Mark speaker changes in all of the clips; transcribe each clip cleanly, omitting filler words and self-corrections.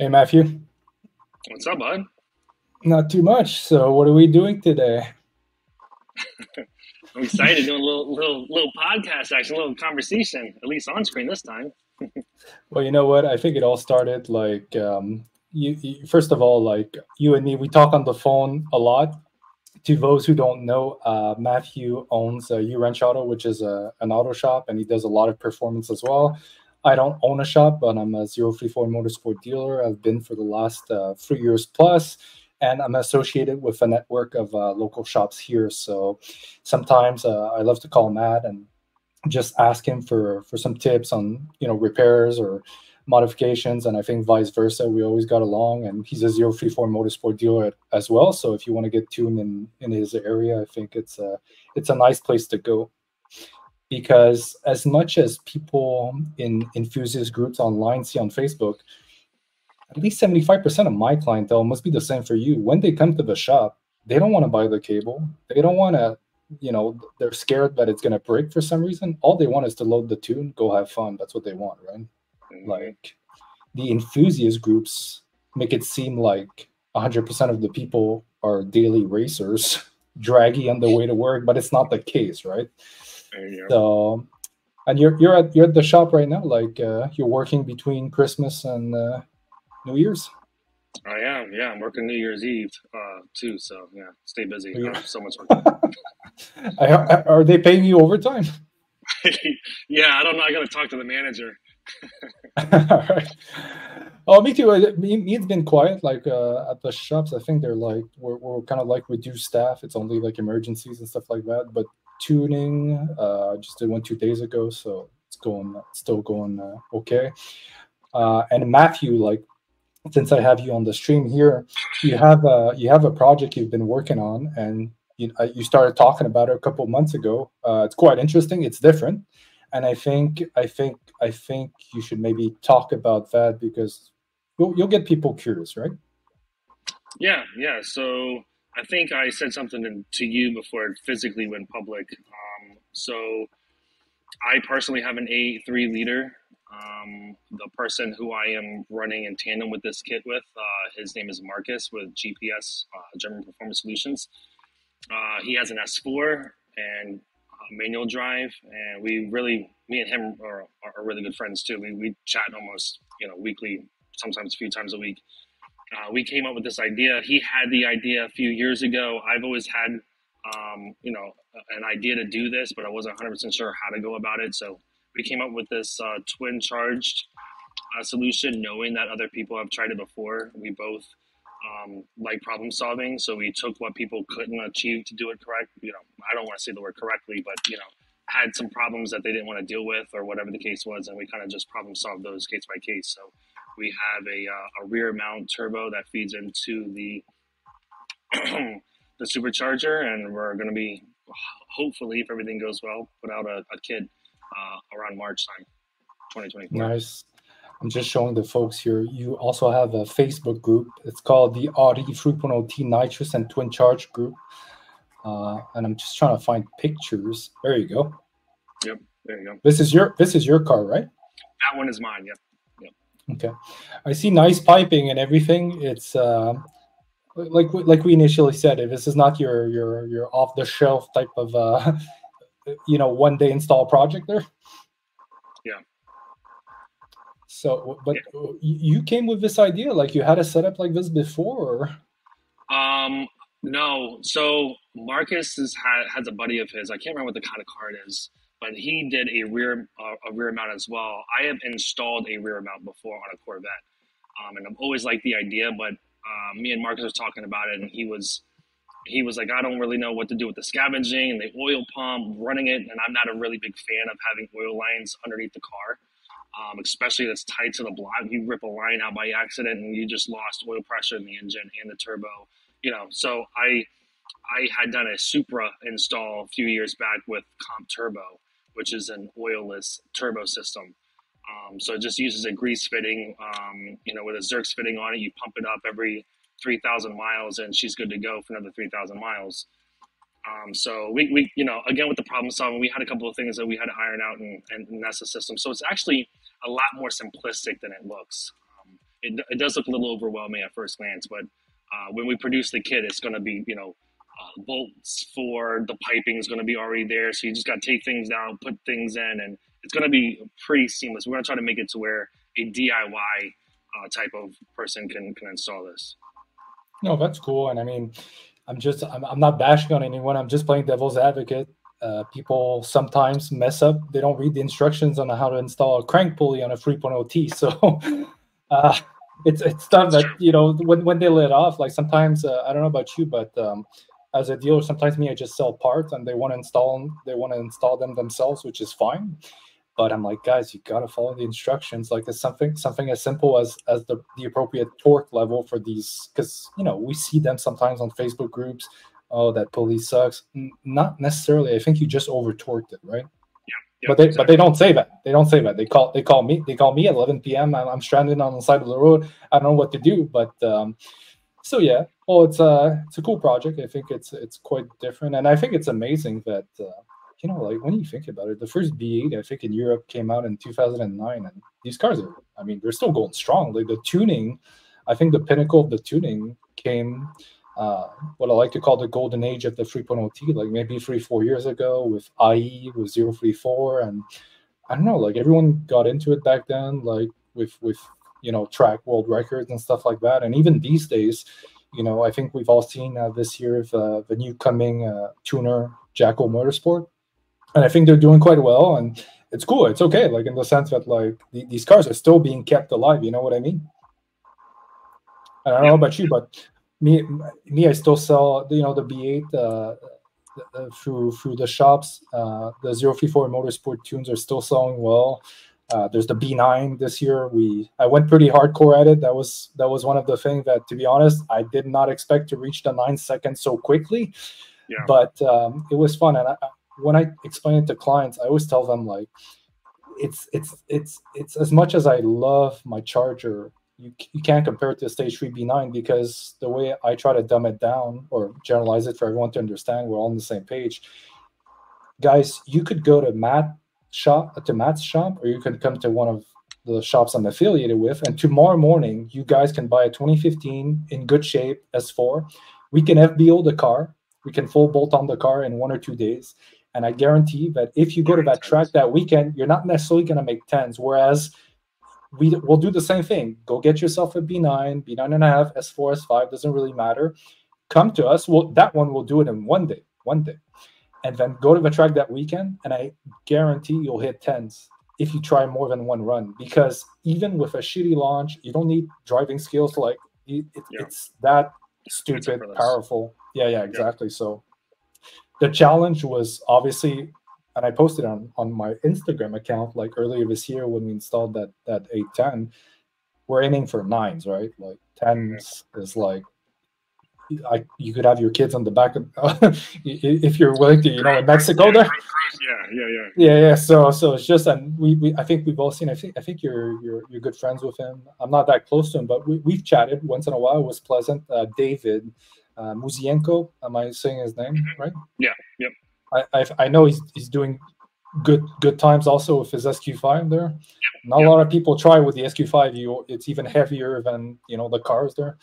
Speaker 1: Hey, Matthew.
Speaker 2: What's up, bud?
Speaker 1: Not too much. So, what are we doing today?
Speaker 2: I'm excited doing a little podcast, actually, a little conversation, at least on screen this time.
Speaker 1: Well, you know what? I think it all started like first of all, like you and me, we talk on the phone a lot. To those who don't know, Matthew owns U Ranch Auto, which is an auto shop, and he does a lot of performance as well. I don't own a shop, but I'm a 034 motorsport dealer. I've been for the last 3 years plus, and I'm associated with a network of local shops here. So sometimes I love to call Matt and just ask him for some tips on repairs or modifications, and I think vice versa. We always got along, and he's a 034 motorsport dealer as well. So if you want to get tuned in his area, I think it's a nice place to go, because as much as people in enthusiast groups online see on Facebook, at least 75% of my clientele must be the same for you. When they come to the shop, they don't want to buy the cable. They don't want to, they're scared that it's going to break for some reason. All they want is to load the tune, go have fun. That's what they want, right?
Speaker 2: Hmm.
Speaker 1: Like the enthusiast groups make it seem like 100% of the people are daily racers, draggy on the way to work, but it's not the case, right?
Speaker 2: There you go.
Speaker 1: So, and you're at the shop right now, like you're working between Christmas and New Year's.
Speaker 2: I am, yeah. I'm working New Year's Eve too, so yeah, stay busy.
Speaker 1: Are
Speaker 2: I
Speaker 1: you-
Speaker 2: have so much work
Speaker 1: Are they paying you overtime?
Speaker 2: to do. Yeah, I don't know. I got to talk to the manager.
Speaker 1: All right. Oh, me too. It's been quiet. Like at the shops, I think they're like we're kind of like reduced staff. It's only like emergencies and stuff like that. But tuning, just did one 2 days ago, so it's still going okay. And Matthew, like since I have you on the stream here, you have a project you've been working on, and you started talking about it a couple of months ago. It's quite interesting. It's different, and I think you should maybe talk about that because you'll get people curious, right?
Speaker 2: Yeah, yeah. So I think I said something to you before it physically went public. So I personally have an A3 leader. The person who I am running in tandem with this kit with, his name is Marcus with GPS, German Performance Solutions. He has an S4 and manual drive, and me and him are really good friends too. We chat almost weekly, sometimes a few times a week. We came up with this idea. He had the idea a few years ago. I've always had, an idea to do this, but I wasn't 100% sure how to go about it. So we came up with this twin charged solution, knowing that other people have tried it before. We both like problem solving, so we took what people couldn't achieve to do it correct. I don't want to say the word correctly, but had some problems that they didn't want to deal with, or whatever the case was, and we kind of just problem solved those case by case. So we have a rear mount turbo that feeds into the the supercharger, and we're going to be, hopefully, if everything goes well, put out a kit around March time, 2024.
Speaker 1: Nice. I'm just showing the folks here. You also have a Facebook group. It's called the Audi 3.0 T Nitrous and Twin Charge group. And I'm just trying to find pictures. There you go.
Speaker 2: Yep, there you go.
Speaker 1: This is your car, right?
Speaker 2: That one is mine. Yep, yep.
Speaker 1: Okay. I see nice piping and everything. It's like we initially said. If this is not your off the shelf type of 1 day install project there.
Speaker 2: Yeah.
Speaker 1: So, but you came with this idea, like you had a setup like this before.
Speaker 2: No. So Marcus has a buddy of his. I can't remember what the kind of car it is, but he did a rear mount as well. I have installed a rear mount before on a Corvette, and I've always liked the idea. But me and Marcus was talking about it, and he was like, I don't really know what to do with the scavenging and the oil pump, running it, and I'm not a really big fan of having oil lines underneath the car, especially that's tied to the block. You rip a line out by accident, and you just lost oil pressure in the engine and the turbo. So I had done a Supra install a few years back with Comp Turbo, which is an oilless turbo system. So it just uses a grease fitting, with a Zerx fitting on it. You pump it up every 3,000 miles, and she's good to go for another 3,000 miles. So again, with the problem solving, we had a couple of things that we had to iron out and mess the system. So it's actually a lot more simplistic than it looks. it does look a little overwhelming at first glance, but when we produce the kit, it's going to be, bolts for the piping is going to be already there. So you just got to take things down, put things in, and it's going to be pretty seamless. We're going to try to make it to where a DIY type of person can install this.
Speaker 1: No, that's cool. And I mean, I'm not bashing on anyone. I'm just playing devil's advocate. People sometimes mess up. They don't read the instructions on how to install a crank pulley on a 3.0T. So it's stuff that, when they let off, like sometimes, I don't know about you, but as a dealer, sometimes I just sell parts and they want to install them themselves, which is fine. But I'm like, guys, you got to follow the instructions. Like it's something as simple as the appropriate torque level for these, because we see them sometimes on Facebook groups. Oh, that pulley sucks. Not necessarily. I think you just over torqued it, right?
Speaker 2: Yeah.
Speaker 1: But they don't say that. They don't say that. They call me at 11 p.m. I'm stranded on the side of the road. I don't know what to do. But so yeah. Well, it's a cool project. I think it's quite different, and I think it's amazing that. Like when you think about it, the first B8 I think in Europe came out in 2009, and these cars they're still going strong. Like the tuning, I think the pinnacle of the tuning came, what I like to call the golden age of the 3.0T, like maybe 3-4 years ago with IE, with 034, and I don't know, like everyone got into it back then, like with track world records and stuff like that, and even these days. I think we've all seen this year the new coming tuner Jackal Motorsport. And I think they're doing quite well, and it's cool. It's okay, like in the sense that like these cars are still being kept alive. You know what I mean? And I don't know about you, but me, I still sell the B8 through the shops. The 034 Motorsport tunes are still selling well. There's the B9 this year. I went pretty hardcore at it. That was one of the things that, to be honest, I did not expect to reach the 9 seconds so quickly.
Speaker 2: Yeah.
Speaker 1: But it was fun, and when I explain it to clients, I always tell them like, it's as much as I love my Charger, you can't compare it to a Stage 3 B9, because the way I try to dumb it down or generalize it for everyone to understand, we're all on the same page. Guys, you could go to Matt's shop, or you can come to one of the shops I'm affiliated with, and tomorrow morning you guys can buy a 2015 in good shape S4. We can FBO the car. We can full bolt on the car in 1 or 2 days. And I guarantee that if you go to that track that weekend, you're not necessarily going to make 10s. Whereas we'll do the same thing. Go get yourself a B9, B9 and a half, S4, S5, doesn't really matter. Come to us. That one will do it in one day. And then go to the track that weekend, and I guarantee you'll hit 10s if you try more than one run. Because even with a shitty launch, you don't need driving skills. Like it's that stupid, powerful. Yeah, exactly. Yeah. So the challenge was obviously, and I posted on my Instagram account like earlier this year when we installed that 810, we're aiming for 9s, right? Like 10s is like, you could have your kids on the back of, if you're willing to, in Mexico there. Yeah. So it's just, and we I think we've all seen. I think you're good friends with him. I'm not that close to him, but we've chatted once in a while. It was pleasant. David Muzienko, am I saying his name right?
Speaker 2: Yeah. Yep.
Speaker 1: I know he's doing good times also with his SQ5 there. Yep. Not a lot of people try with the SQ5. It's even heavier than the cars there.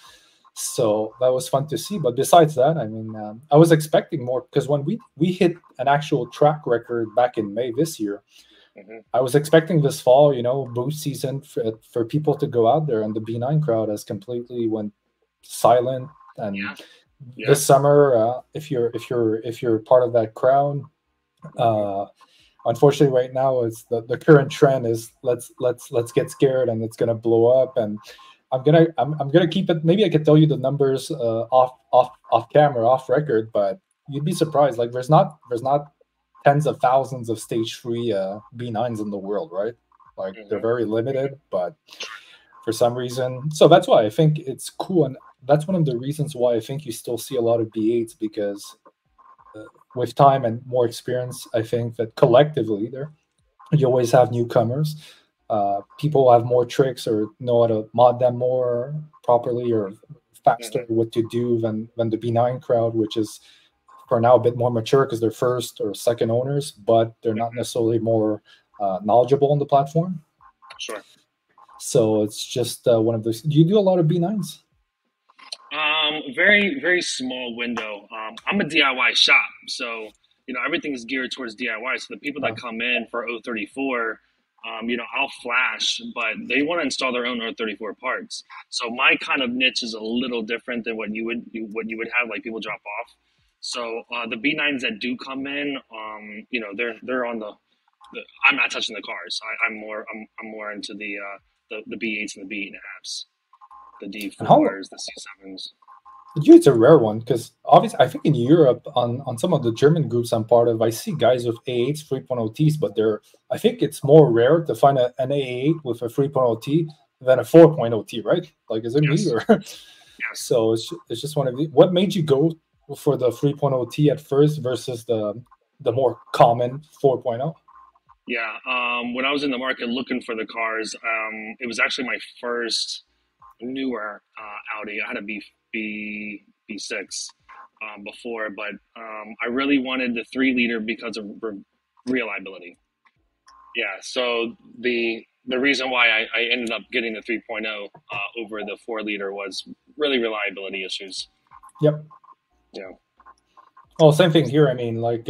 Speaker 1: So that was fun to see. But besides that, I mean, I was expecting more, because when we hit an actual track record back in May this year, I was expecting this fall, boost season for people to go out there, and the B9 crowd has completely went silent. And this summer, if you're part of that crowd, unfortunately, right now it's the current trend is let's get scared and it's gonna blow up. And I'm gonna keep it. Maybe I could tell you the numbers off camera, off record, but you'd be surprised. Like there's not tens of thousands of Stage 3 B9s in the world, right? Like they're very limited, but for some reason, so that's why I think it's cool, and that's one of the reasons why I think you still see a lot of B8s, because with time and more experience, I think that collectively you always have newcomers. People have more tricks or know how to mod them more properly or faster what to do than the B9 crowd, which is for now a bit more mature because they're first or second owners, but they're not necessarily more knowledgeable on the platform.
Speaker 2: Sure.
Speaker 1: So it's just one of those. Do you do a lot of B9s?
Speaker 2: Very, very small window. I'm a DIY shop, so everything is geared towards DIY. So the people that come in for 034, I'll flash, but they want to install their own 034 parts. So my kind of niche is a little different than what you would have, like people drop off. So the B9s that do come in, they're on the. I'm not touching the cars. I'm more into the B8s and the B8 and a halves, the
Speaker 1: And how
Speaker 2: D4s, the C7s.
Speaker 1: it's a rare one because obviously I think in Europe on some of the German groups I'm part of, I see guys with A8s 3.0 Ts, but they're I think it's more rare to find an A8 with a 3.0 T than a 4.0 T, right? Like, is it me
Speaker 2: Yes,
Speaker 1: or
Speaker 2: yes.
Speaker 1: so it's just one of the what made you go for the 3.0 T at first versus the more common 4.0?
Speaker 2: Yeah. When I was in the market looking for the cars, it was actually my first newer Audi. I had a B6 before, but I really wanted the 3 liter because of reliability. Yeah. So the reason why I ended up getting the 3.0 over the 4 liter was really reliability issues.
Speaker 1: Yep.
Speaker 2: Yeah.
Speaker 1: Oh, same thing here. I mean, like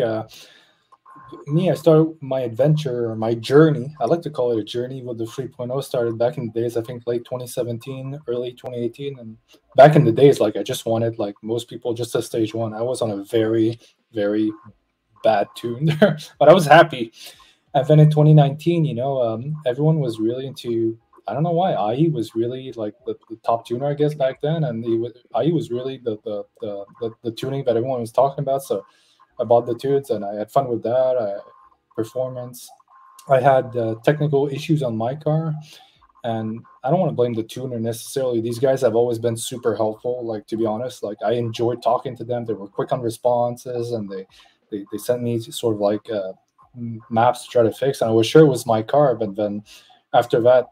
Speaker 1: me, I started my adventure or my journey. I like to call it a journey with the 3.0 started back in the days, I think late 2017, early 2018. And back in the days, like I just wanted, like most people, just a stage one. I was on a very, very bad tune there, but I was happy. And then in 2019, everyone was really into, I don't know why, IE was really like the top tuner, I guess, back then. And IE was really the tuning that everyone was talking about. So I bought the tunes and I had fun with that. Performance. I had technical issues on my car, and I don't want to blame the tuner necessarily. These guys have always been super helpful. Like, to be honest, like I enjoyed talking to them. They were quick on responses, and they sent me sort of like maps to try to fix. And I was sure it was my car, but then after that,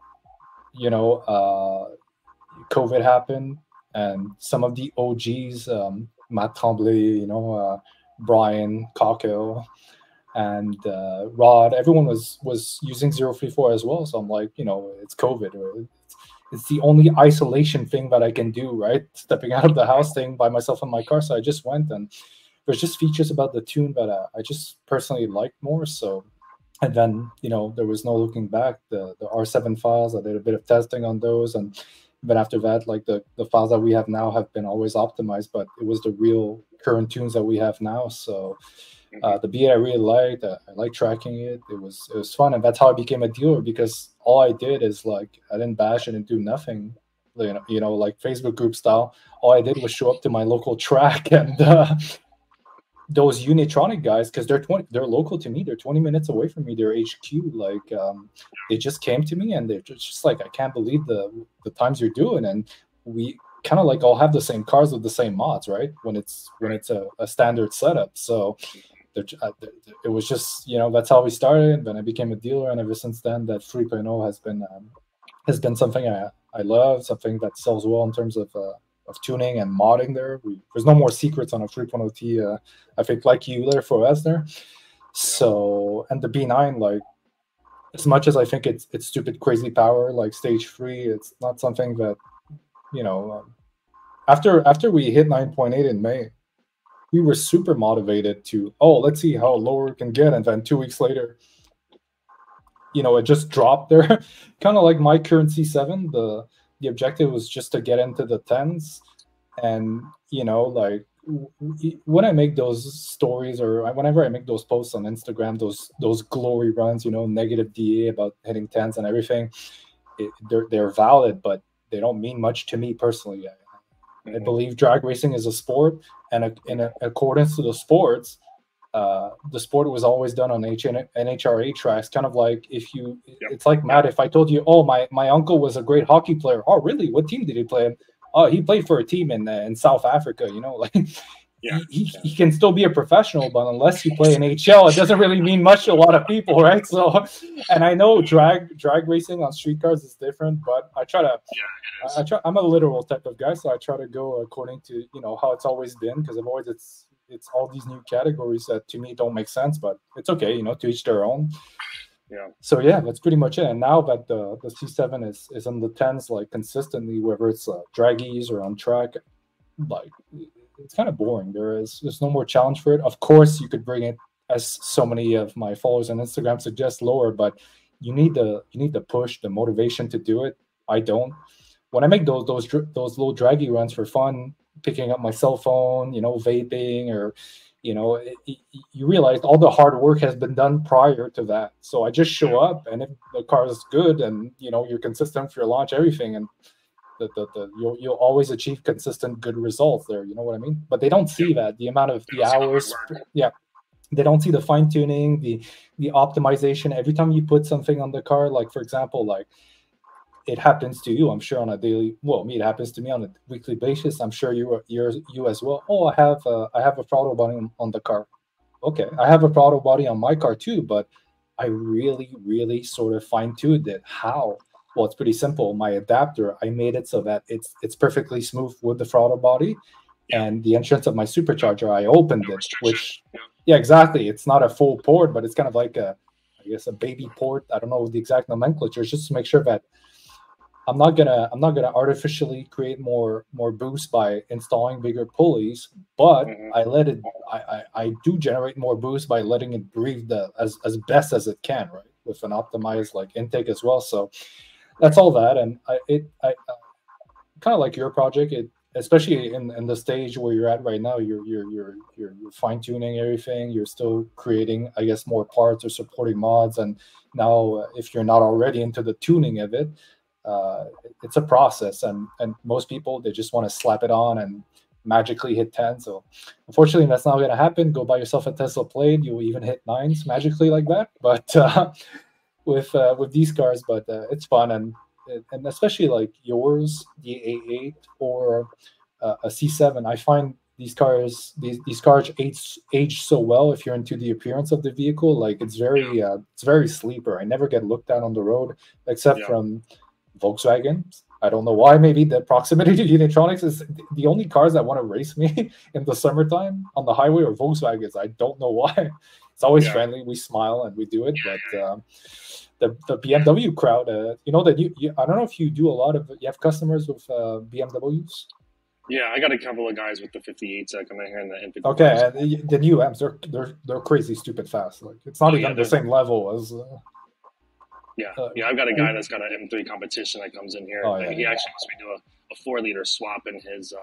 Speaker 1: COVID happened, and some of the OGs, Matt Tremblay, Brian Cockle, and Rod, everyone was using 034 as well. So I'm like, it's COVID, or it's the only isolation thing that I can do, right? Stepping out of the house, staying by myself in my car. So I just went, and there's just features about the tune that I just personally like more. So, and then there was no looking back. The R7 files, I did a bit of testing on those, and then after that, like the files that we have now have been always optimized, but it was the real current tunes that we have now. So
Speaker 2: Hmm.
Speaker 1: the beat I really liked. I like tracking it. It was fun, and that's how I became a dealer because all I did is like I didn't bash, I didn't do nothing. Like Facebook group style. All I did was show up to my local track and those Unitronic guys, because they're local to me. They're 20 minutes away from me. They're HQ. Like they just came to me and they're just like, I can't believe the times you're doing. And we kind of like all have the same cars with the same mods, right? When it's a standard setup. So it was just that's how we started. Then I became a dealer, and ever since then, that 3.0 has been something I love, something that sells well in terms of tuning and modding. There's no more secrets on a 3.0 T. I think like you there for us there.
Speaker 2: Yeah.
Speaker 1: So, and the B9, like as much as I think it's stupid crazy power, like stage 3, it's not something that you know. After we hit 9.8 in May, we were super motivated to, let's see how lower it can get, and then 2 weeks later, it just dropped there. Kind of like my current C7. The objective was just to get into the tens, and like when I make those stories or whenever I make those posts on Instagram, those glory runs, negative DA about hitting tens and everything, they're valid, but they don't mean much to me personally. I
Speaker 2: Hmm.
Speaker 1: believe drag racing is a sport, and in accordance to the sport was always done on NHRA tracks. Kind of like
Speaker 2: Yep.
Speaker 1: it's like Matt. If I told you, oh, my uncle was a great hockey player. Oh, really? What team did he play in? Oh, he played for a team in South Africa. Like
Speaker 2: Yeah. Yeah.
Speaker 1: he can still be a professional, but unless you play in HL, it doesn't really mean much to a lot of people, right? So, and I know drag racing on street cars is different, but
Speaker 2: Yeah. It
Speaker 1: I
Speaker 2: is.
Speaker 1: try. I'm a literal type of guy, so I try to go according to how it's always been. Because otherwise, it's all these new categories that to me don't make sense. But it's okay, to each their own.
Speaker 2: Yeah.
Speaker 1: So yeah, that's pretty much it. And now that the C7 is in the tens like consistently, whether it's draggies or on track, like it's kind of boring. There's no more challenge for it. Of course, you could bring it, as so many of my followers on Instagram suggest, lower, but you need the push, the motivation to do it. I don't. When I make those little draggy runs for fun, picking up my cell phone, vaping, or you realize all the hard work has been done prior to that. So I just show up, and if the car is good, and you're consistent for your launch, everything, and you'll always achieve consistent good results there. You know what I mean? But they don't see that the amount of the hours. Yeah, they don't see the fine tuning, the optimization. Every time you put something on the car, like for example, like it happens to you, I'm sure, on a daily. Well, me, it happens to me on a weekly basis. I'm sure you as well. Oh, I have a throttle body on the car. Okay, I have a throttle body on my car too, but I really, really sort of fine tuned it. How? Well, it's pretty simple. My adapter, I made it so that it's perfectly smooth with the throttle body, and the entrance of my supercharger, I opened it, which yeah, exactly. It's not a full port, but it's kind of like I guess a baby port. I don't know the exact nomenclature, just to make sure that I'm not gonna artificially create more boost by installing bigger pulleys, but I do generate more boost by letting it breathe as best as it can, right? With an optimized like intake as well. So that's all that, and I kind of like your project. It, especially in the stage where you're at right now, you're fine tuning everything. You're still creating, I guess, more parts or supporting mods, and now if you're not already into the tuning of it, it's a process, and most people, they just want to slap it on and magically hit 10. So unfortunately, that's not going to happen. Go buy yourself a Tesla Plate, you'll even hit nines magically like that. But with these cars, but it's fun, and especially like yours, the A8 or a C7. I find these cars age so well if you're into the appearance of the vehicle. Like it's very sleeper. I never get looked at on the road except from Volkswagen. I don't know why. Maybe the proximity to Unitronics is the only cars that want to race me in the summertime on the highway, or Volkswagens. I don't know why. It's always friendly. We smile and we do it. But the BMW crowd, that you I don't know if you do a lot of. You have customers with BMWs.
Speaker 2: Yeah, I got a couple of guys with the 58s that come in here and the M55s.
Speaker 1: Okay, the new M's, they're crazy stupid fast. Like it's not even the same level as.
Speaker 2: I've got a guy that's got an M3 competition that comes in here. He actually wants me to do a 4-liter swap in his.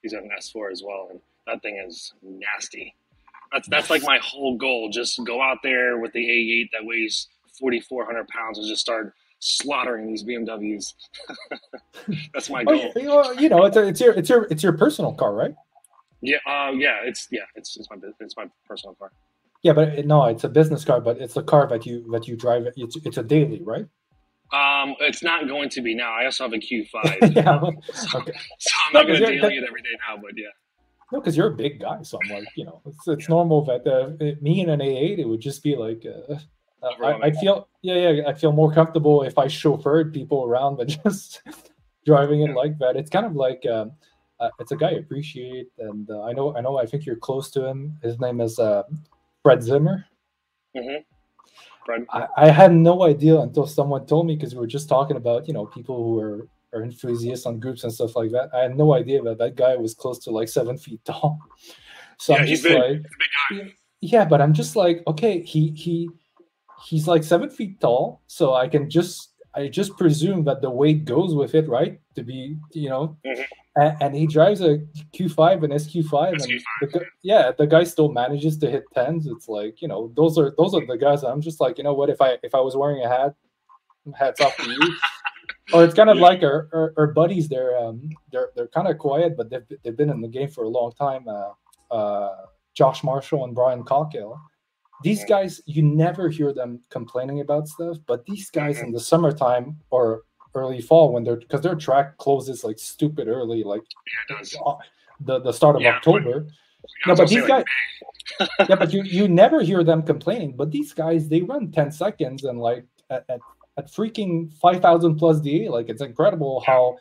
Speaker 2: He's got an S4 as well, and that thing is nasty. That's like my whole goal. Just go out there with the A8 that weighs 4,400 pounds and just start slaughtering these BMWs. That's my goal.
Speaker 1: It's your personal car, right?
Speaker 2: It's my personal car.
Speaker 1: Yeah, but no, it's a business car, but it's a car that you drive. It's a daily, right?
Speaker 2: It's not going to be now. I also have a Q5.
Speaker 1: Yeah,
Speaker 2: okay. So I'm not going to daily it every day now, but yeah.
Speaker 1: No, because you're a big guy, so I'm like, it's normal that me and an A8, it would just be like, I feel more comfortable if I chauffeured people around than just driving it like that. It's kind of like it's a guy I appreciate, and I think you're close to him. His name is Fred Zimmer.
Speaker 2: Fred.
Speaker 1: I had no idea until someone told me, because we were just talking about people who are enthusiasts on groups and stuff like that. I had no idea that guy was close to like 7 feet tall. So I'm just like, yeah, but I'm just like, okay, he's like 7 feet tall, so I just presume that the weight goes with it, right? To be, and he drives a Q5 and SQ5, and the guy still manages to hit tens. It's like, those are the guys that I'm just like, what, if I was wearing a hat, hats off to you. Or it's kind of like our buddies. They're kind of quiet, but they've been in the game for a long time. Josh Marshall and Brian Cockell. These guys, you never hear them complaining about stuff, but these guys in the summertime or early fall, because their track closes like stupid early, like the start of October. No, but these guys, but you never hear them complaining. But these guys, they run 10 seconds and like at freaking 5,000 plus DA. Like, it's incredible how,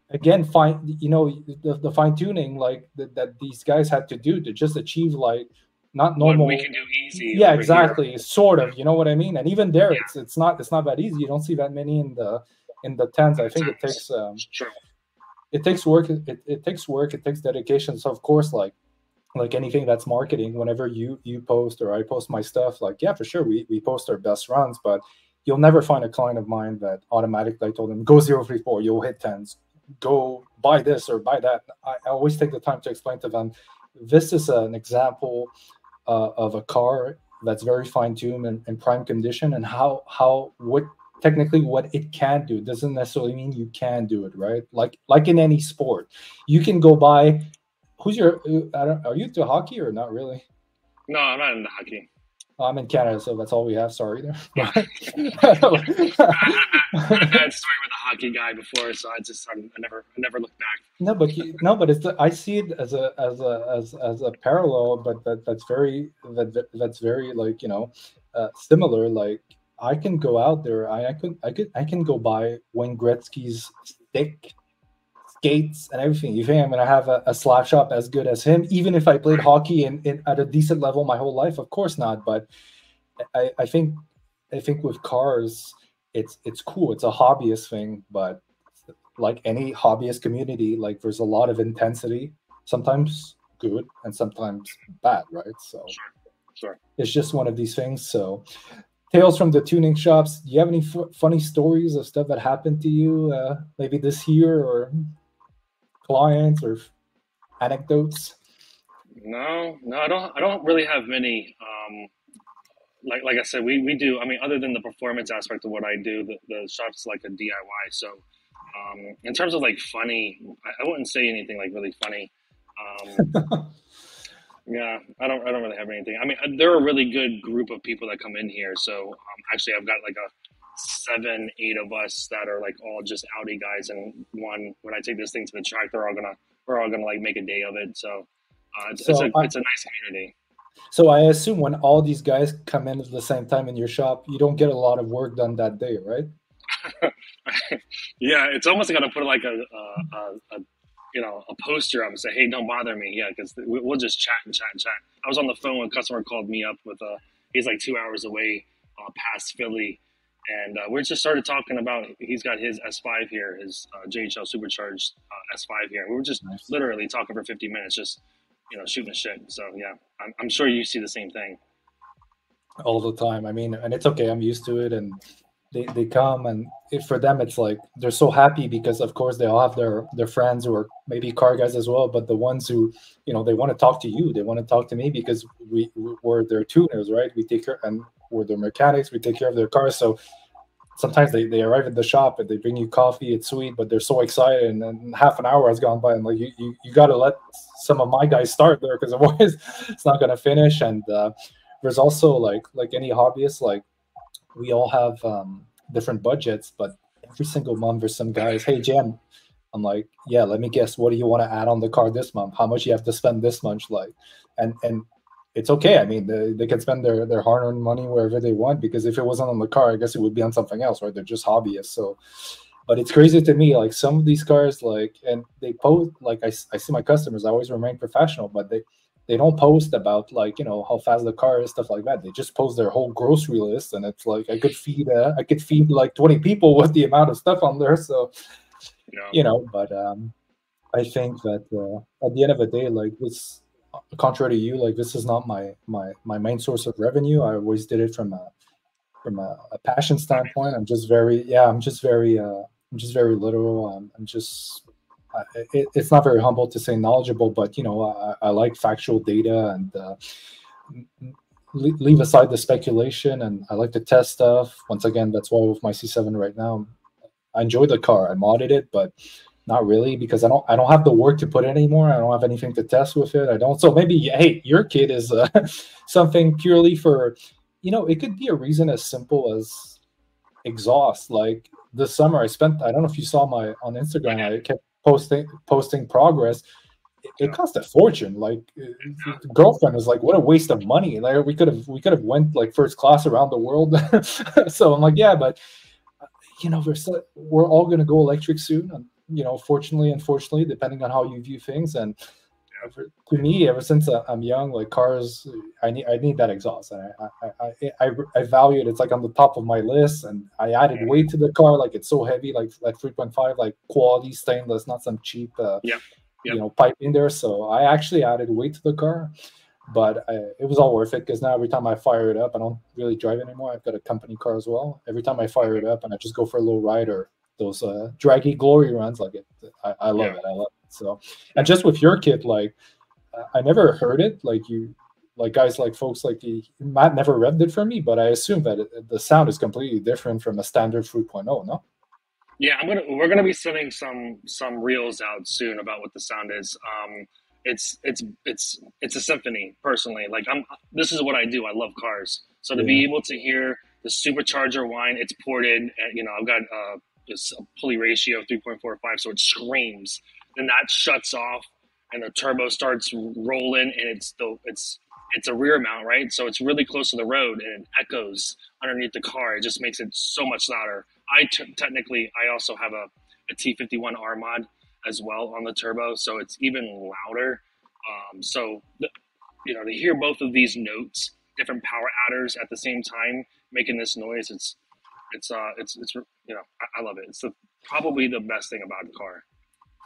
Speaker 1: again, the fine tuning like that these guys had to do to just achieve like not
Speaker 2: what we
Speaker 1: normal.
Speaker 2: can do easy
Speaker 1: Yeah,
Speaker 2: over here.
Speaker 1: exactly, sort of. You know what I mean? And even there,
Speaker 2: Yeah,
Speaker 1: it's not that easy. You don't see that many in the tens.
Speaker 2: in
Speaker 1: I
Speaker 2: the
Speaker 1: think
Speaker 2: tens. True.
Speaker 1: it takes work. It takes work. It takes dedication. So of course, like anything that's marketing, whenever you post or I post my stuff, like yeah, for sure, we post our best runs, but you'll never find a client of mine that automatically I told them go 034, you'll hit tens, go buy this or buy that. I always take the time to explain to them this is an example of a car that's very fine-tuned and in prime condition, and how what technically what it can do doesn't necessarily mean you can do it, right? Like in any sport, you can go buy. Who's your? I don't. Are you into hockey or not really?
Speaker 2: No, I'm not into hockey.
Speaker 1: I'm in Canada, so that's all we have. Sorry there.
Speaker 2: Yeah. I've had a story with a hockey guy before, so I never looked back.
Speaker 1: No, but it's I see it as a parallel, but that's very like similar. Like I can go out there, I can go buy Wayne Gretzky's stick, skates, and everything. You think I'm gonna have a slap shop as good as him, even if I played hockey in at a decent level my whole life? Of course not. But I think with cars, it's cool. It's a hobbyist thing, but like any hobbyist community, like there's a lot of intensity, sometimes good and sometimes bad, right? So
Speaker 2: Sure.
Speaker 1: it's just one of these things. So tales from the tuning shops. Do you have any funny stories of stuff that happened to you, maybe this year, or clients or anecdotes?
Speaker 2: No, I don't really have many. Like I said, we do. I mean, other than the performance aspect of what I do, the shop's like a DIY. So, in terms of like funny, I wouldn't say anything like really funny. Yeah, I don't really have anything. I mean, they're a really good group of people that come in here. So, actually, I've got like a 7, 8 of us that are like all just Audi guys, and when I take this thing to the track, we're all gonna like make a day of it. So, it's a nice community.
Speaker 1: So I assume when all these guys come in at the same time in your shop, you don't get a lot of work done that day, right?
Speaker 2: Yeah, it's almost like I gotta put like a a poster up and say, "Hey, don't bother me." Yeah, because we'll just chat and chat and chat. I was on the phone when a customer called me up with he's like 2 hours away, past Philly, and we just started talking about he's got his S5 here, his JHL supercharged S5 here. We were just
Speaker 1: Nice.
Speaker 2: literally talking for 50 minutes, just shooting the shit. So yeah, I'm sure you see the same thing.
Speaker 1: All the time. I mean, and it's okay. I'm used to it, and they come, and for them it's like they're so happy because of course they all have their friends who are maybe car guys as well, but the ones who they want to talk to you, they want to talk to me because we're their tuners, right? We take care, and we're their mechanics, we take care of their cars. So sometimes they arrive at the shop and they bring you coffee, it's sweet, but they're so excited, and then half an hour has gone by. I'm like, you got to let some of my guys start there, because otherwise it's not going to finish. And there's also like any hobbyist, like we all have different budgets, but every single month there's some guys, hey Jan, I'm like, yeah, let me guess, what do you want to add on the car this month? How much you have to spend this month? Like, and it's okay. I mean, they can spend their hard-earned money wherever they want, because if it wasn't on the car, I guess it would be on something else, right? They're just hobbyists. So, but it's crazy to me, like some of these cars, like, and they post, like I see my customers, I always remain professional, but they don't post about like how fast the car is, stuff like that. They just post their whole grocery list, and it's like I could feed like 20 people with the amount of stuff on there. So but I think that at the end of the day, like this, contrary to you, like this is not my main source of revenue. I always did it from a passion standpoint. I'm just very literal. It's not very humble to say knowledgeable, but I like factual data, and leave aside the speculation, and I like to test stuff. Once again, that's why with my C7 right now, I enjoy the car. I modded it, but not really, because I don't have the work to put in anymore. I don't have anything to test with it. I don't. So maybe, hey, your kid is something purely for, it could be a reason as simple as exhaust. Like this summer, I don't know if you saw on Instagram, I kept posting progress. It cost a fortune. Like the girlfriend was like, what a waste of money. Like we could have went like first class around the world. So I'm like, yeah, but we're all going to go electric soon. And, fortunately, unfortunately, depending on how you view things. And to me, ever since I'm young, like cars, I need that exhaust, and I value it. It's like on the top of my list, and I added
Speaker 2: Mhm.
Speaker 1: weight to the car. Like it's so heavy, like 3.5, like quality stainless, not some cheap,
Speaker 2: Yep. Yep.
Speaker 1: pipe in there. So I actually added weight to the car, but it was all worth it because now every time I fire it up, I don't really drive anymore. I've got a company car as well. Every time I fire
Speaker 2: Mhm.
Speaker 1: it up and I just go for a little ride or those draggy glory runs, like I love
Speaker 2: Yeah.
Speaker 1: it. I love it. So, and
Speaker 2: Yeah.
Speaker 1: just with your kit, like I never heard it. Like like guys, like folks like Matt never revved it for me, but I assume that the sound is completely different from a standard 3.0. No.
Speaker 2: Yeah, we're gonna be sending some reels out soon about what the sound is. It's a symphony. Personally, like this is what I do. I love cars, so to
Speaker 1: Yeah.
Speaker 2: be able to hear the supercharger whine, it's ported. I've got this pulley ratio of 3.45, so it screams. Then that shuts off, and the turbo starts rolling, and it's a rear mount, right? So it's really close to the road, and it echoes underneath the car. It just makes it so much louder. Technically, I also have a T51 R mod as well on the turbo, so it's even louder. To hear both of these notes, different power adders at the same time, making this noise, it's I love it. Probably the best thing about the car.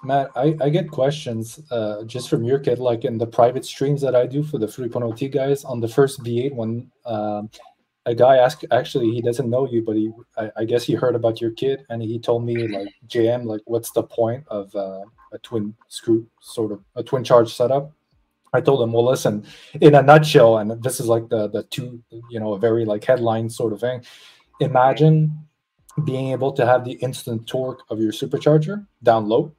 Speaker 1: Matt, I get questions just from your kid, like in the private streams that I do for the 3.0 T guys on the first V8 one. A guy asked, actually, he doesn't know you, but I guess he heard about your kid, and he told me, like, JM, like, what's the point of a twin screw, sort of a twin charge setup? I told him, well, listen, in a nutshell, and this is like the two, a very like headline sort of thing.
Speaker 2: Mm-hmm.
Speaker 1: Imagine being able to have the instant torque of your supercharger down low.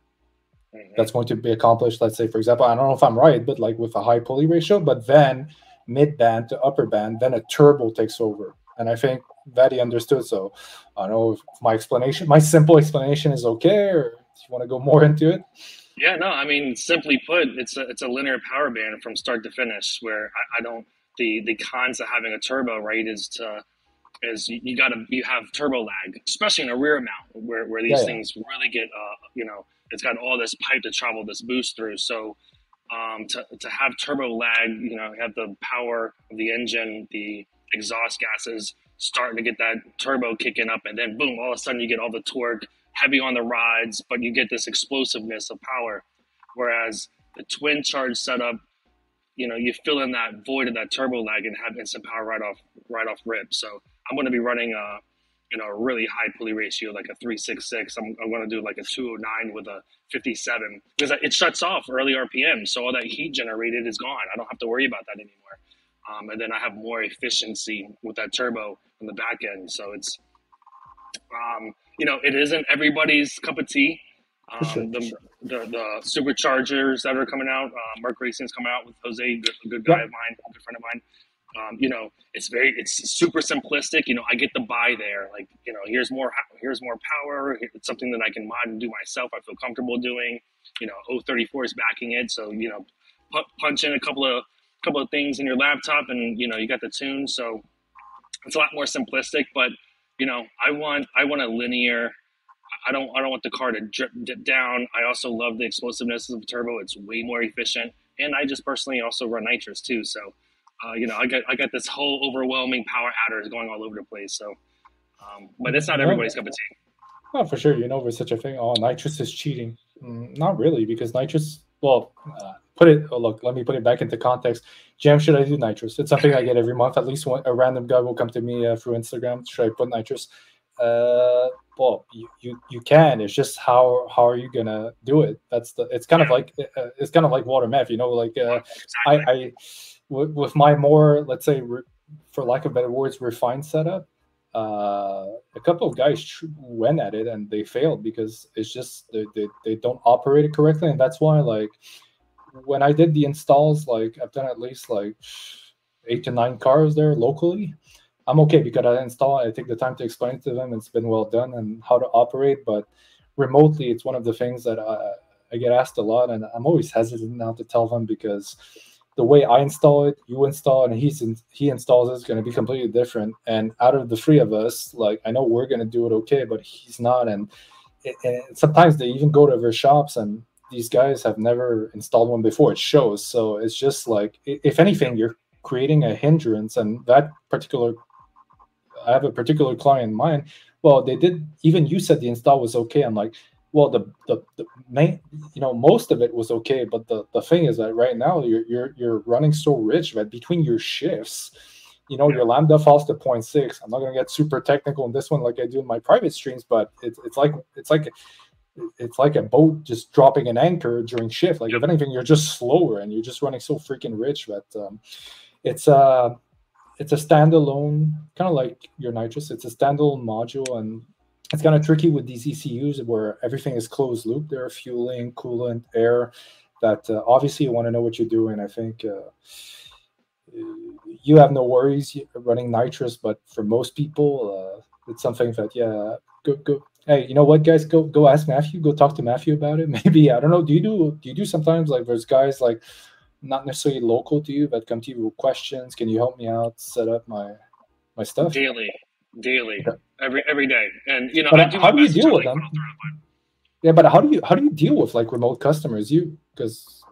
Speaker 2: Mm-hmm.
Speaker 1: That's going to be accomplished, let's say, for example, I don't know if I'm right, but like with a high pulley ratio, but then mid band to upper band, then a turbo takes over. And I think that he understood. So I don't know if my simple explanation is okay, or if you want to go more into it.
Speaker 2: Yeah, no, I mean, simply put, it's a linear power band from start to finish. Where I don't the cons of having a turbo, right, is you have turbo lag, especially in a rear mount where
Speaker 1: Yeah,
Speaker 2: these
Speaker 1: yeah.
Speaker 2: things really get it's got all this pipe to travel this boost through. So to have turbo lag, you have the power of the engine, the exhaust gases starting to get that turbo kicking up, and then boom, all of a sudden you get all the torque, heavy on the rides, but you get this explosiveness of power. Whereas the twin charge setup, you fill in that void of that turbo lag and have instant power right off rip. So I'm going to be running a really high pulley ratio, like a 366. I'm going to do like a 209 with a 57 because it shuts off early RPM. So all that heat generated is gone. I don't have to worry about that anymore. And then I have more efficiency with that turbo on the back end. So it isn't everybody's cup of tea.
Speaker 1: For sure, for
Speaker 2: The,
Speaker 1: sure.
Speaker 2: the superchargers that are coming out, Merc Racing's coming out with Jose, a good guy
Speaker 1: Yeah,
Speaker 2: of mine, a good friend of mine. It's super simplistic. I get the buy there. Like, here's more power. It's something that I can mod and do myself. I feel comfortable doing. 034 is backing it, so punch in a couple of things in your laptop, and you got the tune. So it's a lot more simplistic. But I want a linear. I don't want the car to dip down. I also love the explosiveness of the turbo. It's way more efficient, and I just personally also run nitrous too. So, I got this whole overwhelming power adders going all over the place. So, but it's not
Speaker 1: no,
Speaker 2: everybody's cup of tea.
Speaker 1: no, for sure. There's such a thing. Oh, nitrous is cheating. Not really, because nitrous. Well, look. Let me put it back into context. Jam, should I do nitrous? It's something I get every month. At least a random guy will come to me through Instagram. Should I put nitrous? Well, you can. It's just how are you gonna do it? It's kind of
Speaker 2: Yeah,
Speaker 1: like water meth. Like
Speaker 2: exactly.
Speaker 1: with my more, let's say, for lack of better words, refined setup. A couple of guys went at it and they failed because it's just they don't operate it correctly, and that's why, like, when I did the installs, like I've done at least like 8 to 9 cars there locally. I'm okay because I install it. I take the time to explain to them. It's been well done and how to operate. But remotely, it's one of the things that I get asked a lot, and I'm always hesitant now to tell them because the way I install it, you install it, and he installs it is going to be completely different. And out of the three of us, like I know we're going to do it okay, but he's not. And sometimes they even go to their shops and these guys have never installed one before. It shows. So it's just like, if anything, you're creating a hindrance. And that particular, I have a particular client in mind. Well, they did, even you said the install was okay. I'm like, well, the main, most of it was okay, but the thing is that right now you're running so rich that between your shifts, your lambda falls to 0.6. I'm not gonna get super technical in this one like I do in my private streams, but it's like a boat just dropping an anchor during shift. Like if anything, you're just slower and you're just running so freaking rich that it's it's a standalone, kind of like your nitrous. It's a standalone module, and it's kind of tricky with these ECUs where everything is closed loop. There are fueling, coolant, air. That obviously you want to know what you're doing. I think you have no worries running nitrous, but for most people, it's something that go. Hey, you know what, guys? Go ask Matthew. Go talk to Matthew about it. Maybe I don't know. Do you do sometimes like there's guys like not necessarily local to you that come to you with questions? Can you help me out set up my stuff?
Speaker 2: Daily, okay. every day, and
Speaker 1: but I do how do you deal with them? Yeah, but how do you deal with like remote customers? Because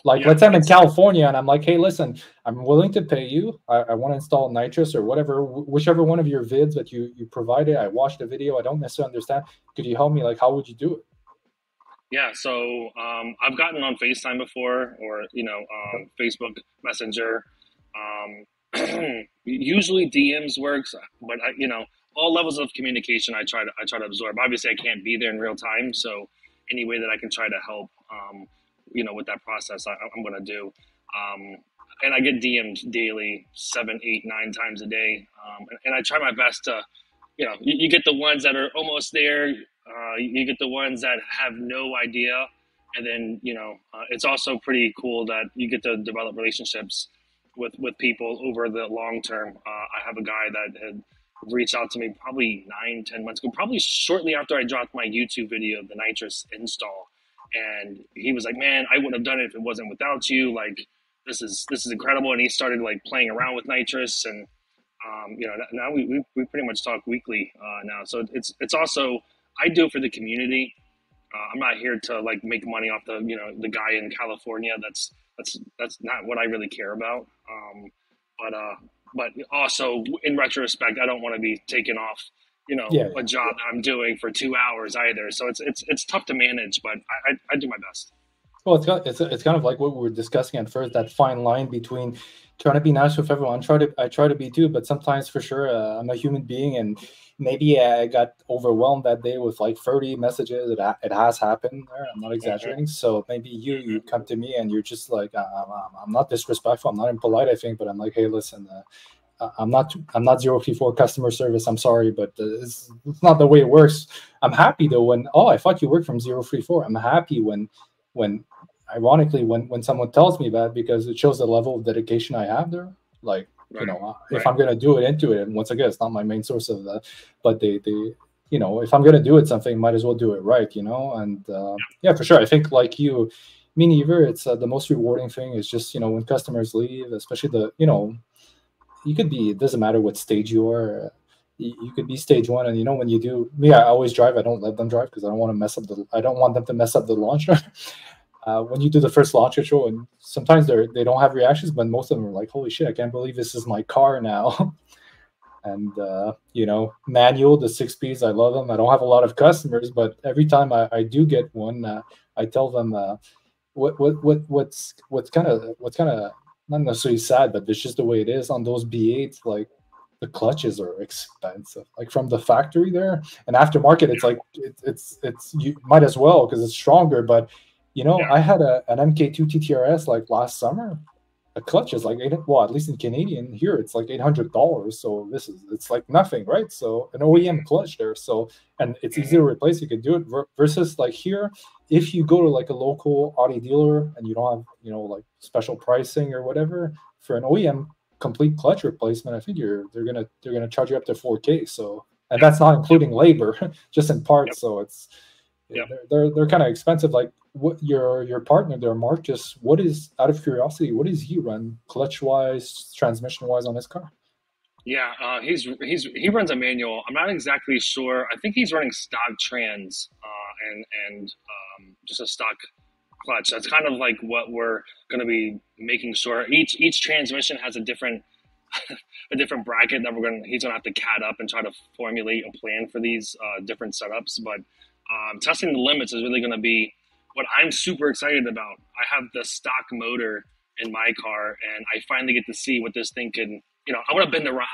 Speaker 1: let's say I'm in California and I'm like, hey, listen, I'm willing to pay you. I want to install nitrous or whatever, whichever one of your vids that you provided. I watched the video. I don't necessarily understand. Could you help me? Like, how would you do it?
Speaker 2: Yeah, so I've gotten on FaceTime before, or Facebook Messenger. Usually DMs works, but all levels of communication I try to absorb. Obviously, I can't be there in real time, so any way that I can try to help, with that process, I'm going to do. And I get DM'd daily, 7, 8, 9 times a day, and I try my best to. You get the ones that are almost there. You get the ones that have no idea, and then it's also pretty cool that you get to develop relationships with people over the long term. I have a guy that had reached out to me probably 9, 10 months ago, probably shortly after I dropped my YouTube video of the nitrous install, and he was like, "Man, I wouldn't have done it if it wasn't without you. Like, this is incredible." And he started like playing around with nitrous and. Now we pretty much talk weekly now. So it's also, I do it for the community. I'm not here to like make money off the guy in California. That's not what I really care about. But also in retrospect, I don't want to be taking off a job that I'm doing for 2 hours either. So it's tough to manage, but I do my best.
Speaker 1: Well, it's kind of like what we were discussing at first, that fine line between trying to be nice with everyone. I try to be too, but sometimes for sure I'm a human being, and maybe I got overwhelmed that day with like 30 messages. It has happened there. I'm not exaggerating. So maybe you come to me and you're just like, I'm not disrespectful, I'm not impolite, I think, but I'm like, hey, listen, I'm not 034 customer service. I'm sorry, but it's not the way it works. I'm happy though when I thought you worked from 034. I'm happy when ironically when someone tells me that, because it shows the level of dedication I have there. Like, if I'm going to do it into it, and once again, it's not my main source of that, but they if I'm going to do it something, might as well do it right, and for sure. I think like you, me neither. It's the most rewarding thing is just, when customers leave, especially you could be, it doesn't matter what stage you are. You could be stage 1, and when you do, I always drive. I don't let them drive because I don't want them to mess up the launcher. When you do the first launch control, and sometimes they don't have reactions, but most of them are like, holy shit, I can't believe this is my car now. And manual, the 6 speeds, I love them. I don't have a lot of customers, but every time I do get one, I tell them what's kind of not necessarily sad, but it's just the way it is on those B8s. Like, the clutches are expensive, like from the factory there, and aftermarket. It's like it's you might as well because it's stronger. But I had an MK2 TTRS like last summer. A clutch is like at least in Canadian here, it's like $800. So it's like nothing, right? So an OEM clutch there. So, and it's easy to replace. You can do it versus like here, if you go to like a local Audi dealer and you don't have like special pricing or whatever for an OEM complete clutch replacement, I think they're gonna charge you up to $4K. So, and that's not including labor, just in parts. So it's they're kind of expensive. Like, what your partner there, Mark, just what is, out of curiosity, what does he run clutch wise, transmission wise on his car?
Speaker 2: Yeah, he runs a manual. I'm not exactly sure. I think he's running stock trans and just a stock clutch. That's kind of like what we're going to be making sure. Each transmission has a different a different bracket that he's gonna have to cat up and try to formulate a plan for these different setups. But testing the limits is really gonna be what I'm super excited about. I have the stock motor in my car, and I finally get to see what this thing can. I want to bend the rod.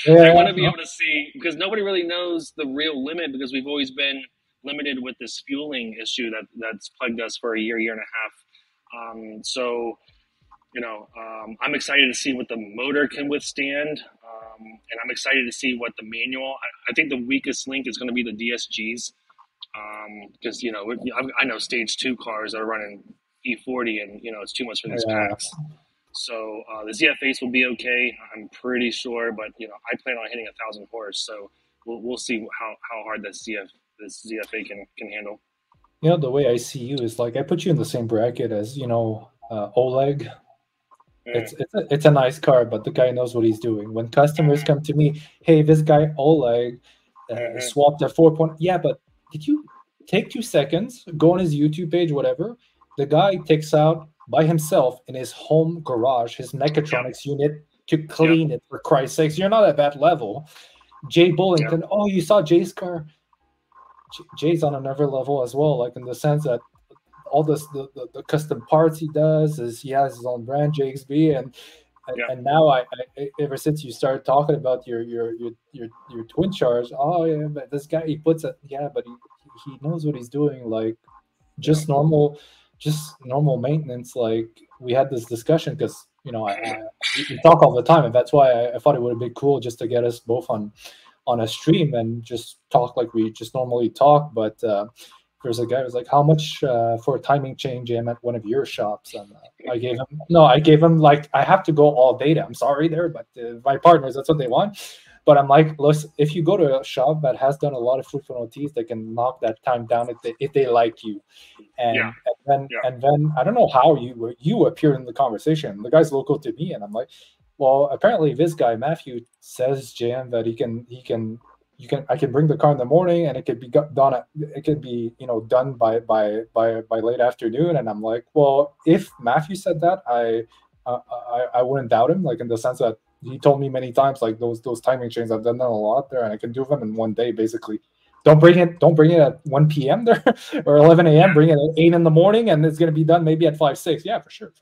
Speaker 2: I want to be able to see, because nobody really knows the real limit, because we've always been limited with this fueling issue that's plagued us for a year and a half. I'm excited to see what the motor can withstand, and I'm excited to see what the manual. I think the weakest link is going to be the DSGs, because I know stage 2 cars that are running E40, and it's too much for these packs. So the ZF8s will be okay, I'm pretty sure, but I plan on hitting 1,000 horse, so we'll see how hard this ZF8 can handle.
Speaker 1: The way I see you is like I put you in the same bracket as Oleg. It's a nice car, but the guy knows what he's doing. When customers come to me, hey, this guy Oleg swapped a 4 Yeah, but did you take 2 seconds, go on his YouTube page, whatever? The guy takes out by himself in his home garage his mechatronics unit to clean it, for Christ's sakes. You're not at that level. Jay Bullington, oh, you saw Jay's car? Jay's on another level as well, like in the sense that all this the custom parts he does is he has his own brand JXB, and now I ever since you started talking about your twin charge, oh yeah, but this guy he puts it, but he knows what he's doing, like just normal maintenance. Like we had this discussion because we talk all the time, and that's why I thought it would be cool just to get us both on a stream and just talk like we just normally talk. But there's a guy who was like, how much for a timing change at one of your shops? And I gave him like, I have to go all data. I'm sorry there, but my partners, that's what they want. But I'm like, listen, if you go to a shop that has done a lot of food for OTs, they can knock that time down if they like you. And then I don't know how you appeared in the conversation. The guy's local to me, and I'm like, well, apparently this guy Matthew says, JM, that I can bring the car in the morning, and it could be done. It could be done by late afternoon. And I'm like, well, if Matthew said that, I wouldn't doubt him. Like in the sense that he told me many times, like those timing chains, I've done that a lot there, and I can do them in one day basically. Don't bring it at 1 p.m. there or 11 a.m. Bring it at 8 in the morning, and it's going to be done maybe at 5, 6. Yeah, for sure.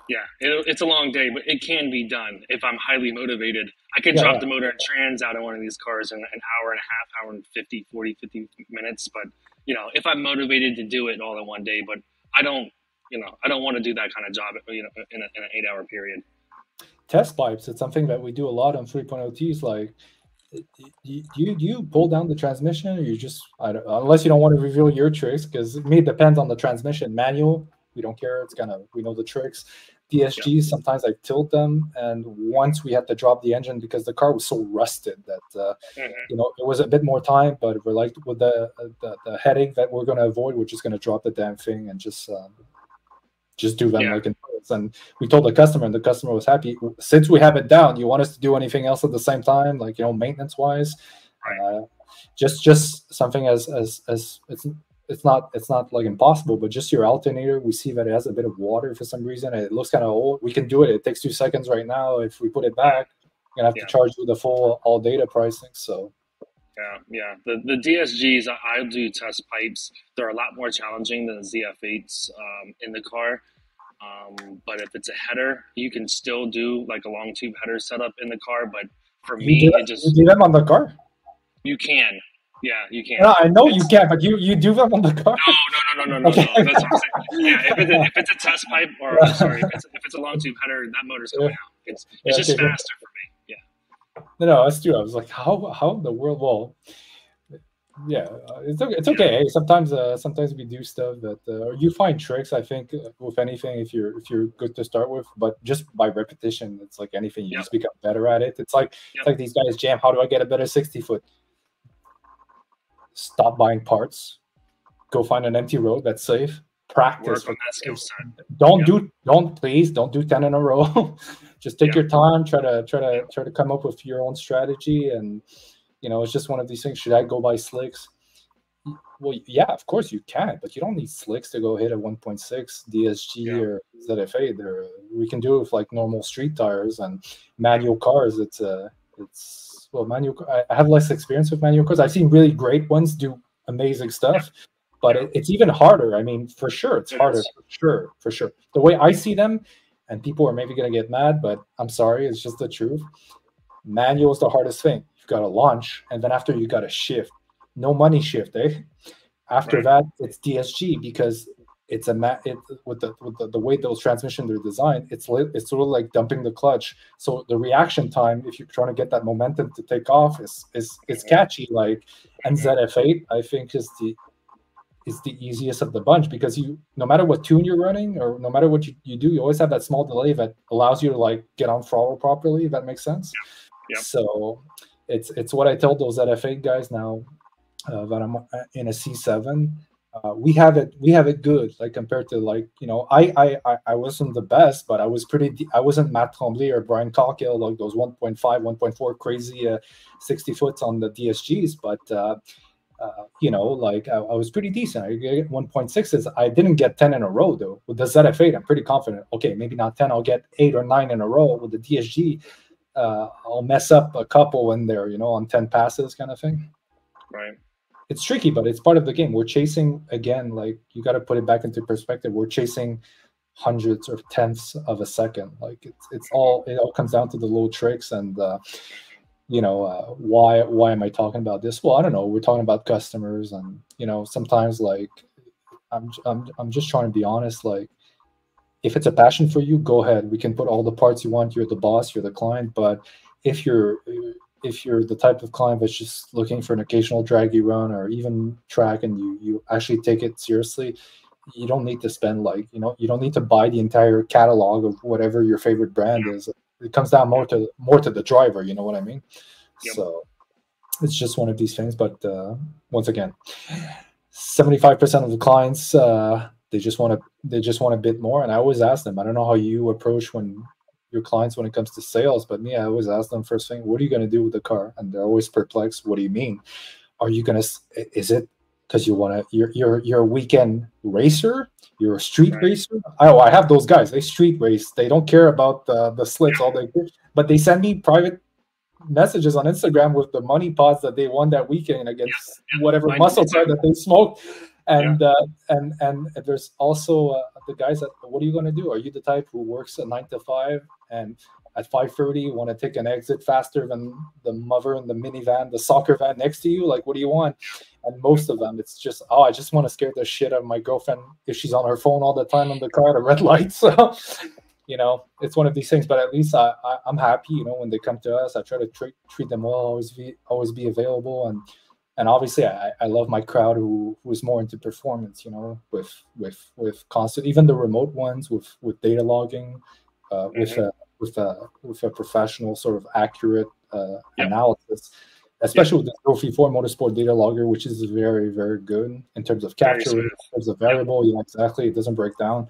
Speaker 2: Yeah, it's a long day, but it can be done if I'm highly motivated. I could drop the motor and trans out of one of these cars in an hour and a half, hour and 50 minutes. But, if I'm motivated to do it all in one day, but I don't want to do that kind of job, in an 8-hour period.
Speaker 1: Test pipes, it's something that we do a lot on 3.0Ts. Like, do you pull down the transmission, or you just, unless you don't want to reveal your tricks, because it depends on the transmission. Manual, we don't care. We know the tricks. DSGs, sometimes I tilt them, and once we had to drop the engine because the car was so rusted that it was a bit more time, but we're like, with the headache that we're going to avoid, we're just going to drop the damn thing and just do them like in parts. And we told the customer, and the customer was happy. Since we have it down, you want us to do anything else at the same time, like maintenance wise? Just something as it's not like impossible, but just your alternator, we see that it has a bit of water for some reason. It looks kind of old. We can do it. It takes 2 seconds right now. If we put it back, we're gonna have to charge you the full all data pricing. So
Speaker 2: the DSGs, I do test pipes. They're a lot more challenging than the ZF8s in the car. But if it's a header, you can still do like a long tube header setup in the car. But for me,
Speaker 1: you do them on the car.
Speaker 2: You can. Yeah, you can.
Speaker 1: No, I know you can, but you do them on the car.
Speaker 2: No. Okay. No. That's what I'm saying. Yeah, if it's a test pipe, or I'm sorry, if it's a long tube header, that motor's going out. It's just faster for me. Yeah.
Speaker 1: No, that's true. I was like, how in the world? Well, it's okay. Hey, sometimes we do stuff that you find tricks. I think with anything, if you're good to start with, but just by repetition, it's like anything. You just become better at it. It's like these guys jam. How do I get a better 60-foot? Stop buying parts. Go find an empty road that's safe. Practice.
Speaker 2: Work on that skill set.
Speaker 1: Please don't do 10 in a row. Just take your time. Try to come up with your own strategy. And it's just one of these things. Should I go buy slicks? Well, yeah, of course you can, but you don't need slicks to go hit a 1.6 DSG
Speaker 2: Yeah.
Speaker 1: or ZFA. There, we can do it with like normal street tires and
Speaker 2: Yeah.
Speaker 1: manual cars. It's well, manual. I have less experience with manual cars. I've seen really great ones do amazing stuff, but
Speaker 2: Yeah.
Speaker 1: it's even harder. I mean, for sure, it's
Speaker 2: It
Speaker 1: harder.
Speaker 2: is.
Speaker 1: For sure, for sure. The way I see them, and people are maybe gonna get mad, but I'm sorry, it's just the truth. Manual is the hardest thing. You've got to launch, and then after you got to shift. No money shift, eh? After
Speaker 2: Right.
Speaker 1: that, it's DSG because it's with the way those transmissions are designed. It's sort of like dumping the clutch. So the reaction time, if you're trying to get that momentum to take off, is
Speaker 2: Hmm.
Speaker 1: catchy. Like, and
Speaker 2: Hmm.
Speaker 1: ZF8, I think is the easiest of the bunch because you, no matter what tune you're running or no matter what you do, you always have that small delay that allows you to like get on throttle properly. If that makes sense.
Speaker 2: Yep.
Speaker 1: So it's what I tell those ZF8 guys now that I'm in a C7. We have it good, like compared to, like, I wasn't the best, but I wasn't Matt Tremblay or Brian Cockell, like those 1.5 1.4 crazy 60 foots on the DSGs, but like I was pretty decent. I get 1.6s. I didn't get 10 in a row though. With the ZF8, I'm pretty confident. Okay, maybe not 10. I'll get 8 or 9 in a row. With the DSG, I'll mess up a couple in there, on 10 passes kind of thing.
Speaker 2: Right.
Speaker 1: It's tricky, but it's part of the game. We're chasing, again, like, you got to put it back into perspective. We're chasing hundreds or tenths of a second. Like, it all comes down to the little tricks. And why am I talking about this? Well, I don't know. We're talking about customers, and sometimes, like, I'm just trying to be honest. Like, if it's a passion for you, go ahead. We can put all the parts you want. You're the boss. You're the client. But if you're if you're the type of client that's just looking for an occasional draggy run or even track, and you actually take it seriously, you don't need to spend, like, you don't need to buy the entire catalog of whatever your favorite brand is. It comes down more to the driver. You know what I mean?
Speaker 2: Yep.
Speaker 1: So it's just one of these things. But once again, 75% of the clients, they just want a bit more. And I always ask them, I don't know how you approach when your clients when it comes to sales, but me, I always ask them first thing, what are you going to do with the car? And they're always perplexed. What do you mean? Are you going to, is it because you want to, you're a weekend racer? You're a street
Speaker 2: Right.
Speaker 1: racer? Oh, I have those guys. They street race. They don't care about the slicks all day, but they send me private messages on Instagram with the money pots that they won that weekend against whatever
Speaker 2: I do
Speaker 1: muscle car
Speaker 2: too.
Speaker 1: that they smoked.
Speaker 2: Yeah.
Speaker 1: And there's also the guys that, what are you going to do? Are you the type who works a 9 to 5 and at 5:30 want to take an exit faster than the mother in the minivan, the soccer van next to you? Like, what do you want? And most of them, it's just, oh, I just want to scare the shit out of my girlfriend if she's on her phone all the time in the car at a red light. So it's one of these things. But at least I'm happy, when they come to us. I try to treat them well, always be available. And obviously I love my crowd who is more into performance, with constant, even the remote ones with data logging, with
Speaker 2: Hmm.
Speaker 1: a professional sort of accurate
Speaker 2: Yep.
Speaker 1: analysis,
Speaker 2: Yep.
Speaker 1: especially with the Trophy 4 Motorsport data logger, which is very, very good in terms of
Speaker 2: Very
Speaker 1: capture rate,
Speaker 2: smooth.
Speaker 1: in terms of
Speaker 2: Yep.
Speaker 1: variable. Yeah, exactly. It doesn't break down.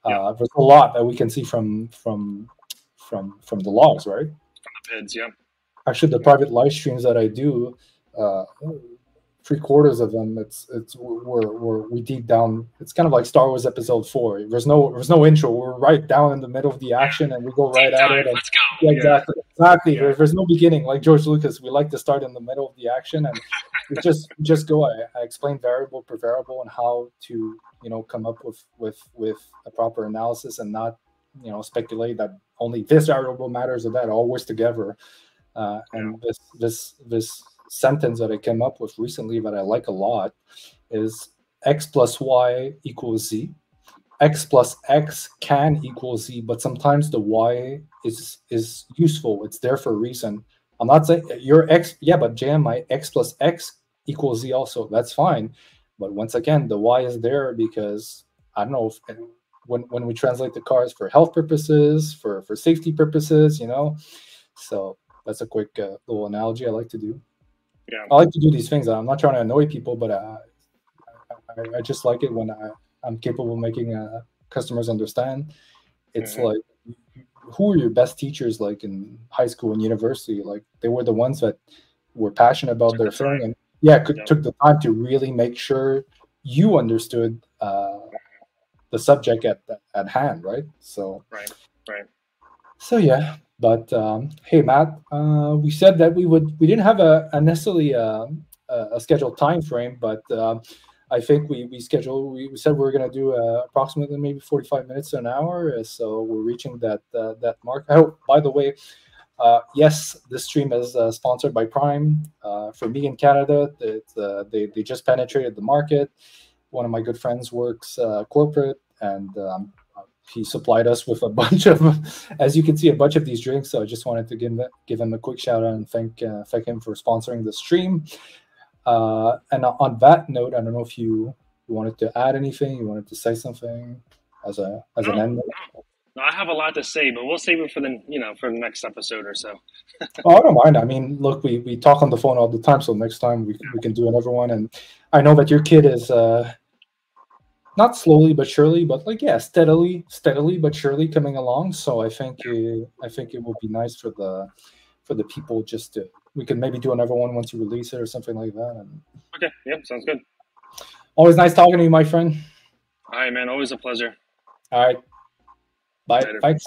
Speaker 2: Yep.
Speaker 1: There's a lot that we can see from the logs, right?
Speaker 2: The PIDs. Yep.
Speaker 1: Actually, the
Speaker 2: Yep.
Speaker 1: private live streams that I do, uh, 3/4 of them, we deep down. It's kind of like Star Wars Episode 4. There's no intro. We're right down in the middle of the action, and we go right
Speaker 2: Deep
Speaker 1: at
Speaker 2: dive.
Speaker 1: it. And
Speaker 2: Let's go.
Speaker 1: yeah,
Speaker 2: Yeah.
Speaker 1: exactly.
Speaker 2: Yeah.
Speaker 1: There's no beginning. Like George Lucas, we like to start in the middle of the action, and we just go. I explain variable per variable and how to come up with a proper analysis, and not speculate that only this variable matters or that, all works together.
Speaker 2: Yeah.
Speaker 1: And this sentence that I came up with recently that I like a lot is x plus y equals z. X plus x can equal z, but sometimes the y is useful. It's there for a reason. I'm not saying your x, yeah, but JM, my x plus x equals z also. That's fine. But once again, the y is there because I don't know if, when we translate the cars for health purposes, for safety purposes, So that's a quick little analogy I like to do.
Speaker 2: Yeah.
Speaker 1: I like to do these things. I'm not trying to annoy people, but I just like it when I'm capable of making customers understand. It's
Speaker 2: Hmm.
Speaker 1: like, who are your best teachers, like in high school and university? Like, they were the ones that were passionate about
Speaker 2: Took
Speaker 1: their
Speaker 2: the
Speaker 1: thing,
Speaker 2: time.
Speaker 1: yeah,
Speaker 2: Yeah.
Speaker 1: took the time to really make sure you understood the subject at hand, right? So
Speaker 2: Right. Right.
Speaker 1: so yeah, but hey, Matt, we said that we didn't have a necessarily a scheduled time frame, but I think we said we were going to do approximately maybe 45 minutes to an hour, so we're reaching that mark. Oh, by the way, yes, this stream is sponsored by Prime. For me in Canada, they just penetrated the market. One of my good friends works corporate, and he supplied us with a bunch of, as you can see, a bunch of these drinks. So I just wanted to give him a quick shout out and thank him for sponsoring the stream. And on that note, I don't know if you wanted to add anything, you wanted to say something as
Speaker 2: No,
Speaker 1: an end note.
Speaker 2: no, I have a lot to say, but we'll save it for the next episode or so.
Speaker 1: Oh, I don't mind. I mean, look, we talk on the phone all the time, so next time we can do another one. And I know that your kid is not slowly but surely, but like yeah, steadily but surely coming along. So I think it will be nice for the people just to we can maybe do another one once you release it or something like that. And
Speaker 2: Okay. Yep. Sounds good.
Speaker 1: always nice talking to you, my friend.
Speaker 2: All right, man. Always a pleasure.
Speaker 1: All right, bye.
Speaker 2: Later.
Speaker 1: Thanks.